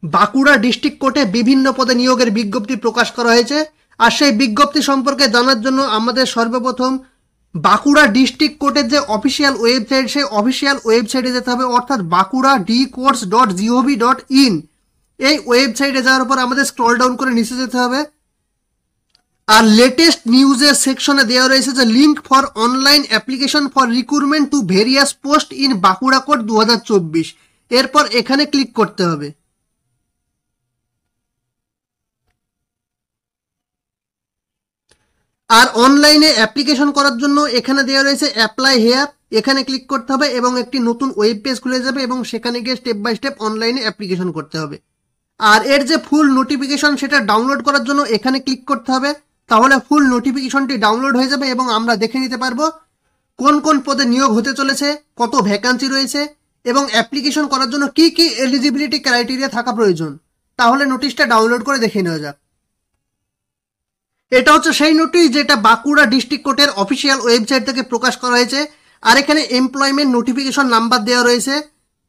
Bankura district কোর্টে বিভিন্ন পদে নিয়োগের বিজ্ঞপ্তি প্রকাশ করা হয়েছে। আর সেই বিজ্ঞপ্তি সম্পর্কে জানার জন্য আমাদের সর্বপ্রথম বাঁকুড়া ডিস্ট্রিক্ট কোর্টের যে অফিসিয়াল ওয়েবসাইট, সেই অফিসিয়াল ওয়েবসাইটে যেতে হবে, অর্থাৎ bankura.dcourts.gov.in। এই ওয়েবসাইটে যাওয়ার পর আমাদের স্ক্রল ডাউন করে নিচে যেতে হবে। আর লেটেস্ট নিউজের সেকশনে দেওয়া রয়েছে যে link for online application for recruitment to various post in Bankura court 2024। এরপর এখানে ক্লিক করতে হবে। আর অনলাইনে অ্যাপ্লিকেশন করার জন্য এখানে দেওয়া রয়েছে অ্যাপ্লাই হেয়ার, এখানে ক্লিক করতে হবে এবং একটি নতুন ওয়েব পেজ খুলে যাবে এবং সেখানে গিয়ে স্টেপ বাই স্টেপ অনলাইনে অ্যাপ্লিকেশন করতে হবে। আর এর যে ফুল নোটিফিকেশন সেটা ডাউনলোড করার জন্য এখানে ক্লিক করতে হবে, তাহলে ফুল নোটিফিকেশনটি ডাউনলোড হয়ে যাবে এবং আমরা দেখে নিতে পারবো কোন কোন পদে নিয়োগ হতে চলেছে, কত ভ্যাকান্সি রয়েছে এবং অ্যাপ্লিকেশন করার জন্য কি কি এলিজিবিলিটি ক্রাইটেরিয়া থাকা প্রয়োজন। তাহলে নোটিশটা ডাউনলোড করে দেখে নেওয়া যাক। এটা হচ্ছে সেই নোটিশ যেটা বাঁকুড়া ডিস্ট্রিক্ট কোর্টের অফিসিয়াল ওয়েবসাইট থেকে প্রকাশ করা হয়েছে। আর এখানে এমপ্লয়মেন্ট নোটিফিকেশন নাম্বার দেওয়া রয়েছে।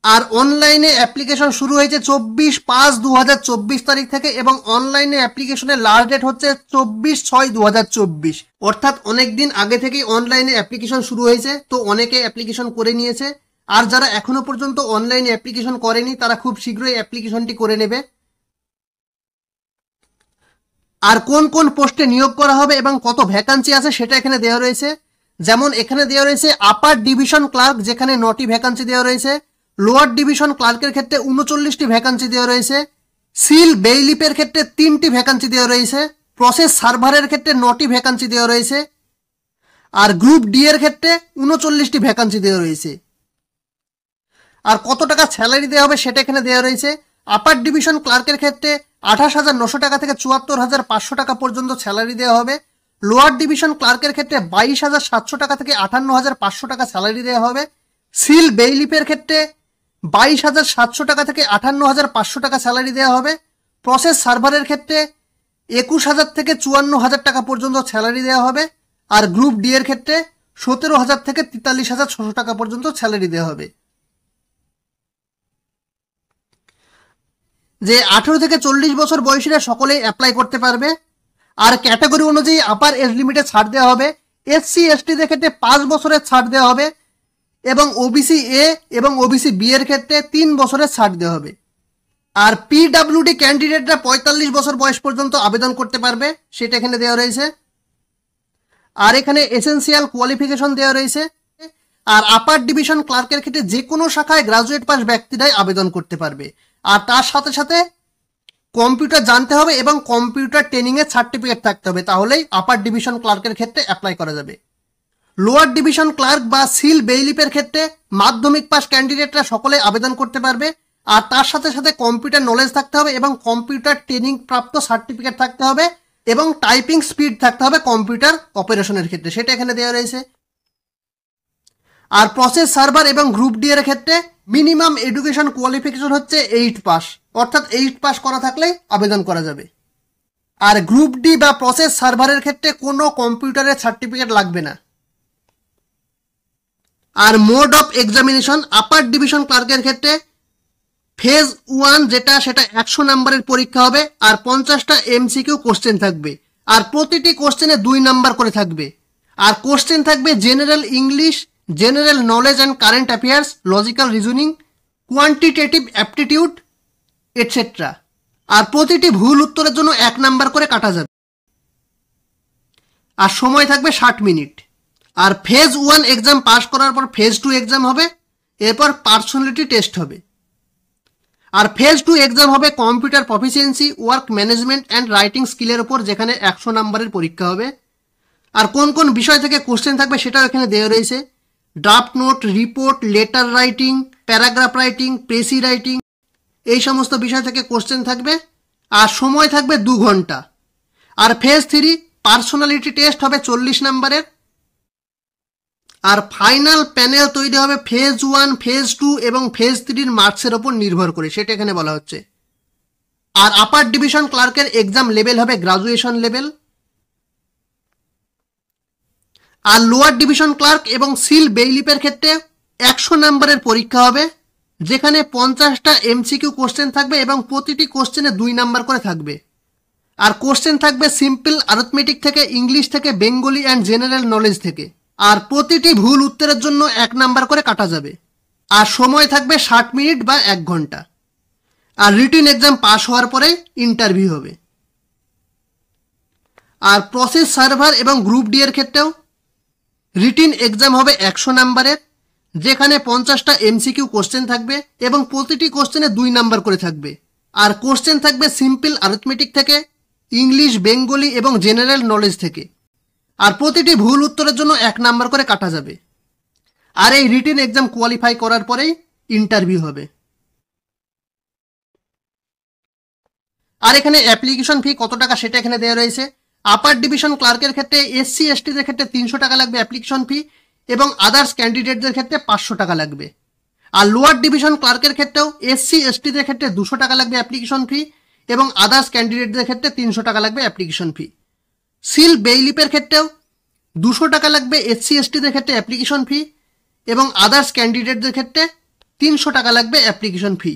আর অনলাইনে অ্যাপ্লিকেশন শুরু হয়েছে 24/5/2024 তারিখ থেকে এবং অনলাইনে অ্যাপ্লিকেশনের লাস্ট ডেট হচ্ছে 24/6/2024। অর্থাৎ অনেক দিন আগে থেকেই অনলাইনে অ্যাপ্লিকেশন শুরু হয়েছে, তো অনেকে অ্যাপ্লিকেশন করে নিয়েছে। আর যারা এখনো পর্যন্ত অনলাইনে অ্যাপ্লিকেশন করেনি তারা খুব শীঘ্রই অ্যাপ্লিকেশনটি করে নেবে। আর কোন কোন পোস্টে নিয়োগ করা হবে এবং কত ভ্যাকান্সি আছে সেটা এখানে দেওয়া রয়েছে। যেমন এখানে দেওয়া রয়েছে আপার ডিভিশন ক্লার্ক, যেখানে 9টি ভ্যাকান্সি দেওয়া রয়েছে। লোয়ার ডিভিশন ক্লার্কের ক্ষেত্রে 39টি ভ্যাকান্সি দেওয়া রয়েছে। সিল বেইলিপের ক্ষেত্রে 3টি ভ্যাকান্সি দেওয়া রয়েছে। প্রসেস সার্ভারের ক্ষেত্রে 9টি ভ্যাকান্সি দেওয়া রয়েছে। আর গ্রুপ ডি এর ক্ষেত্রে 39টি ভ্যাকান্সি দেওয়া রয়েছে। আর কত টাকা স্যালারি দেওয়া হবে সেটা এখানে দেওয়া রয়েছে। আপার ডিভিশন ক্লার্কের ক্ষেত্রে 28,900 টাকা থেকে 74,500 টাকা পর্যন্ত স্যালারি দেওয়া হবে। লোয়ার ডিভিশন ক্লার্কের ক্ষেত্রে 22,700 টাকা থেকে 58,500 টাকা স্যালারি দেওয়া হবে। সিল বেইলিপের ক্ষেত্রে 22,700 টাকা থেকে 58,500 টাকা স্যালারি দেওয়া হবে। প্রসেস সার্ভারের ক্ষেত্রে 21,000 থেকে 54,000 টাকা পর্যন্ত স্যালারি দেওয়া হবে। আর গ্রুপ ডি এর ক্ষেত্রে 17,000 থেকে 43,600 টাকা পর্যন্ত স্যালারি দেওয়া হবে। যে 18 থেকে 40 বছর বয়সীরা সকলেই অ্যাপ্লাই করতে পারবে। আর ক্যাটাগরি অনুযায়ী আপার এজ লিমিটে ছাড় দেওয়া হবে। এসসি এসটিদের ক্ষেত্রে 5 বছরের ছাড় দেওয়া হবে এবং ওবিসি এ এবং ওবিসি বি এর ক্ষেত্রে 3 বছরের ছাড় দেওয়া হবে। আর পিডাব্লিউডি ক্যান্ডিডেটরা 45 বছর বয়স পর্যন্ত আবেদন করতে পারবে, সেটা এখানে দেওয়া রয়েছে। আর এখানে এসেনশিয়াল কোয়ালিফিকেশন দেওয়া রয়েছে। আর আপার ডিভিশন ক্লার্কের ক্ষেত্রে যে কোনো শাখায় গ্রাজুয়েট পাস ব্যক্তিরাই আবেদন করতে পারবে। আর তার সাথে সাথে কম্পিউটার জানতে হবে এবং কম্পিউটার ট্রেনিং এর সার্টিফিকেট থাকতে হবে, তাহলেই আপার ডিভিশন ক্লার্কের ক্ষেত্রে অ্যাপ্লাই করা যাবে। লোয়ার ডিভিশন ক্লার্ক বা সিল বেইলিপের ক্ষেত্রে মাধ্যমিক পাস ক্যান্ডিডেটরা সকলে আবেদন করতে পারবে। আর তার সাথে সাথে কম্পিউটার নলেজ থাকতে হবে এবং কম্পিউটার ট্রেনিং প্রাপ্ত সার্টিফিকেট থাকতে হবে এবং টাইপিং স্পিড থাকতে হবে কম্পিউটার অপারেশনের ক্ষেত্রে, সেটা এখানে দেওয়া রয়েছে। আর প্রসেস সার্ভার এবং গ্রুপ ডি এর ক্ষেত্রে মিনিমাম এডুকেশন কোয়ালিফিকেশন হচ্ছে 8 পাস, অর্থাৎ 8 পাস করা থাকলেই আবেদন করা যাবে। আর গ্রুপ ডি বা প্রসেস সার্ভারের ক্ষেত্রে কোনো কম্পিউটারের সার্টিফিকেট লাগবে না। আর mode of examination upper division ক্লার্কের ক্ষেত্রে ফেজ 1 যেটা, সেটা 100 নাম্বারের পরীক্ষা হবে আর 50টা এমসিকিউ কোশ্চেন থাকবে। আর প্রতিটি কোশ্চেনে 2 নাম্বার করে থাকবে। আর কোশ্চেন থাকবে general English, general knowledge and current affairs, logical reasoning, quantitative aptitude etcetera. আর প্রতিটি ভুল উত্তরের জন্য 1 নাম্বার করে কাটা যাবে। আর সময় থাকবে 60 মিনিট। আর ফেজ 1 এক্সাম পাস করার পর ফেজ 2 এক্সাম হবে, এরপর পার্সোনালিটি টেস্ট হবে। আর ফেজ 2 এক্সাম হবে computer proficiency, work management and writing স্কিলের উপর, যেখানে 100 নাম্বারের পরীক্ষা হবে। আর কোন কোন বিষয় থেকে কোশ্চেন থাকবে সেটাও এখানে দেওয়া রয়েছে। Draft note, report, letter writing, paragraph writing, precis writing, এই সমস্ত বিষয় থেকে কোশ্চেন থাকবে। আর সময় থাকবে 2 ঘন্টা। আর ফেজ 3 পার্সোনালিটি টেস্ট হবে 40 নাম্বারের। আর ফাইনাল প্যানেল তৈরি হবে ফেজ 1, ফেজ 2 এবং ফেজ 3 মার্কসের ওপর নির্ভর করে, সেটা এখানে বলা হচ্ছে। আর আপার ডিভিশন ক্লার্কের এক্সাম লেভেল হবে গ্রাজুয়েশন লেভেল। আর লোয়ার ডিভিশন ক্লার্ক এবং সিল বেইলিপের ক্ষেত্রে 100 নাম্বারের পরীক্ষা হবে, যেখানে 50টা এমসিকিউ কোশ্চেন থাকবে এবং প্রতিটি কোশ্চেনে 2 নাম্বার করে থাকবে। আর কোশ্চেন থাকবে সিম্পল অ্যারিথমেটিক থেকে, ইংলিশ থেকে, বেঙ্গলি অ্যান্ড জেনারেল নলেজ থেকে। আর প্রতিটি ভুল উত্তরের জন্য 1 নাম্বার করে কাটা যাবে। আর সময় থাকবে 60 মিনিট বা 1 ঘন্টা। আর রিটেন এক্সাম পাস হওয়ার পরে ইন্টারভিউ হবে। আর প্রসেস সার্ভার এবং গ্রুপ ডি এর ক্ষেত্রেও রিটেন এক্সাম হবে 100 নাম্বারের, যেখানে 50টা এমসিকিউ কোশ্চেন থাকবে এবং প্রতিটি কোশ্চেনে 2 নাম্বার করে থাকবে। আর কোশ্চেন থাকবে সিম্পল অ্যারিথমেটিক থেকে, ইংলিশ, বেঙ্গলি এবং জেনারেল নলেজ থেকে। আর প্রতিটি ভুল উত্তরের জন্য 1 নাম্বার করে কাটা যাবে। আর এই রিটেন এক্সাম কোয়ালিফাই করার পরেই ইন্টারভিউ হবে। আর এখানে অ্যাপ্লিকেশন ফি কত টাকা সেটা এখানে দেওয়া রয়েছে। আপার ডিভিশন ক্লার্কের ক্ষেত্রে এসসি এসটিদের ক্ষেত্রে 300 টাকা লাগবে অ্যাপ্লিকেশন ফি এবং আদার্স ক্যান্ডিডেটদের ক্ষেত্রে 500 টাকা লাগবে। আর লোয়ার ডিভিশন ক্লার্কের ক্ষেত্রেও এসসি এসটিদের ক্ষেত্রে 200 টাকা লাগবে অ্যাপ্লিকেশন ফি এবং আদার্স ক্যান্ডিডেটদের ক্ষেত্রে 300 টাকা লাগবে অ্যাপ্লিকেশন ফি। সিল বেইলিপের ক্ষেত্রেও 200 টাকা লাগবে এসসি এসটিদের ক্ষেত্রে অ্যাপ্লিকেশন ফি এবং আদার্স ক্যান্ডিডেটদের ক্ষেত্রে 300 টাকা লাগবে অ্যাপ্লিকেশন ফি।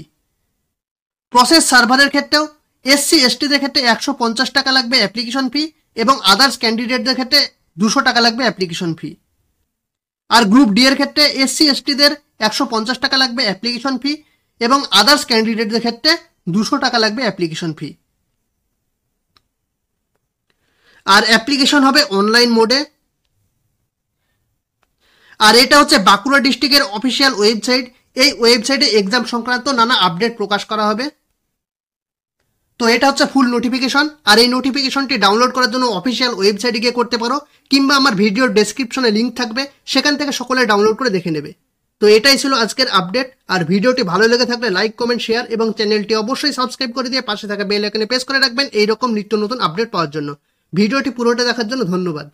প্রসেস সার্ভারের ক্ষেত্রেও এসসি এসটিদের ক্ষেত্রে 150 টাকা লাগবে অ্যাপ্লিকেশন ফি এবং আদার্স ক্যান্ডিডেটদের ক্ষেত্রে 200 টাকা লাগবে অ্যাপ্লিকেশন ফি। আর গ্রুপ ডি এর ক্ষেত্রে এসসি এসটিদের 150 টাকা লাগবে অ্যাপ্লিকেশন ফি এবং আদার্স ক্যান্ডিডেটদের ক্ষেত্রে 200 টাকা লাগবে অ্যাপ্লিকেশন ফি। আর অ্যাপ্লিকেশন হবে অনলাইন মোডে। আর এটা হচ্ছে বাঁকুড়া ডিস্ট্রিক্টের অফিসিয়াল ওয়েবসাইট। এই ওয়েবসাইটে এক্সাম সংক্রান্ত নানা আপডেট প্রকাশ করা হবে। তো এটা হচ্ছে ফুল নোটিফিকেশন। আর এই নোটিফিকেশনটি ডাউনলোড করার জন্য অফিসিয়াল ওয়েবসাইটে গিয়ে করতে পারো, কিংবা আমার ভিডিওর ডেসক্রিপশনে লিঙ্ক থাকবে, সেখান থেকে সকলে ডাউনলোড করে দেখে নেবে। তো এটাই ছিল আজকের আপডেট। আর ভিডিওটি ভালো লেগে থাকলে লাইক, কমেন্ট, শেয়ার এবং চ্যানেলটি অবশ্যই সাবস্ক্রাইব করে দিয়ে পাশে থাকা বেল আইকনে প্রেস করে রাখবেন এইরকম নিত্য নতুন আপডেট পাওয়ার জন্য। ভিডিওটি পুরোটা দেখার জন্য ধন্যবাদ।